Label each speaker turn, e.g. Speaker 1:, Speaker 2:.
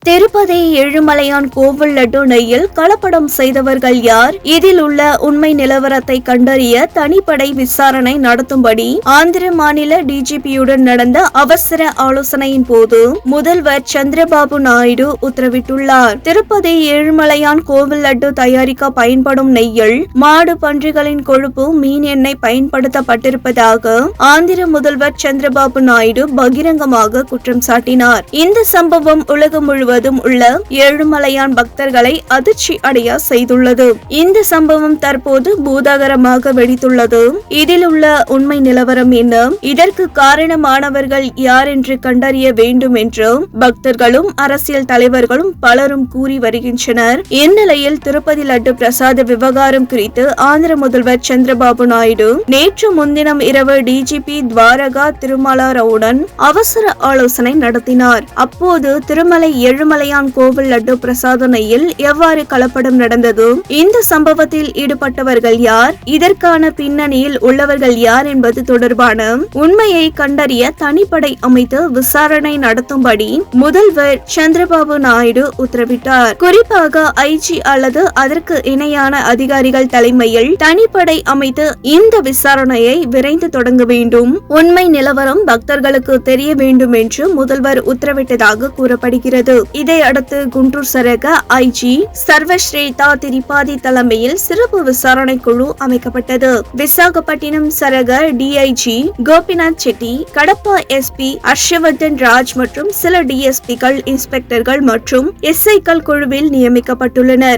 Speaker 1: திருப்பதி ஏழுமலையான் கோவில் லட்டு நெய்யில் கலப்படம் செய்தவர்கள் யார்? இதில் உள்ள உண்மை நிலவரத்தை கண்டறிய தனிப்படை விசாரணை நடத்தும்படி ஆந்திர மாநில டிஜிபியுடன் நடந்த அவசர ஆலோசனையின் போது முதல்வர் சந்திரபாபு நாயுடு உத்தரவிட்டுள்ளார். திருப்பதி ஏழுமலையான் கோவில் லட்டு தயாரிக்க பயன்படும் நெய்யில் மாடு பன்றிகளின் கொழுப்பு மீன் எண்ணெய் பயன்படுத்தப்பட்டிருப்பதாக ஆந்திர முதல்வர் சந்திரபாபு நாயுடு பகிரங்கமாக குற்றம் சாட்டினார். இந்த சம்பவம் உலகம் முழுவதும் உள்ள ஏழுமலையான் பக்தர்களை அதிர்ச்சி அடைய செய்துள்ளது. இந்த சம்பவம் தற்போது பூதாகரமாக வெடித்துள்ளது. இதில் உள்ள உண்மை நிலவரம் என்ன? இதற்கு காரணமானவர்கள் யார் என்று கண்டறிய வேண்டும் என்று பக்தர்களும் அரசியல் தலைவர்களும் பலரும் கூறி வருகின்றனர். இந்நிலையில் திருப்பதி லட்டு பிரசாத விவகாரம் குறித்து ஆந்திர முதல்வர் சந்திரபாபு நாயுடு நேற்று முன்தினம் இரவு டிஜிபி துவாரகா திருமலா ராவுடன் அவசர ஆலோசனை நடத்தினார். அப்போது திருமலை ஏழுமலையான் கோவில் லட்டு பிரசாத நெய்யில் எவ்வாறு கலப்படம் நடந்தது, இந்த சம்பவத்தில் ஈடுபட்டவர்கள் யார், இதற்கான பின்னணியில் உள்ளவர்கள் யார் என்பது தொடர்பான உண்மையை கண்டறிய தனிப்படை அமைத்து விசாரணை நடத்தும்படி முதல்வர் சந்திரபாபு நாயுடு உத்தரவிட்டார். குறிப்பாக ஐஜி அல்லது அதற்கு இணையான அதிகாரிகள் தலைமையில் தனிப்படை அமைத்து இந்த விசாரணையை விரைந்து தொடங்க வேண்டும். உண்மை நிலவரம் பக்தர்களுக்கு தெரிய வேண்டும் என்று முதல்வர் உத்தரவிட்டதாக கூறப்படுகிறது. இதையடுத்து குண்டூர் சரக ஐஜி சர்வஸ்ரேதா திரிபாதி தலைமையில் சிறப்பு விசாரணை குழு அமைக்கப்பட்டது. விசாகப்பட்டினம் சரக டிஐஜி கோபிநாத் செட்டி, கடப்பா எஸ்பி ஹர்ஷவர்தன் ராஜ் மற்றும் சில டிஎஸ்பிகள், இன்ஸ்பெக்டர்கள் மற்றும் எஸ்ஐக்கள் குழுவில் நியமிக்கப்பட்டுள்ளனர்.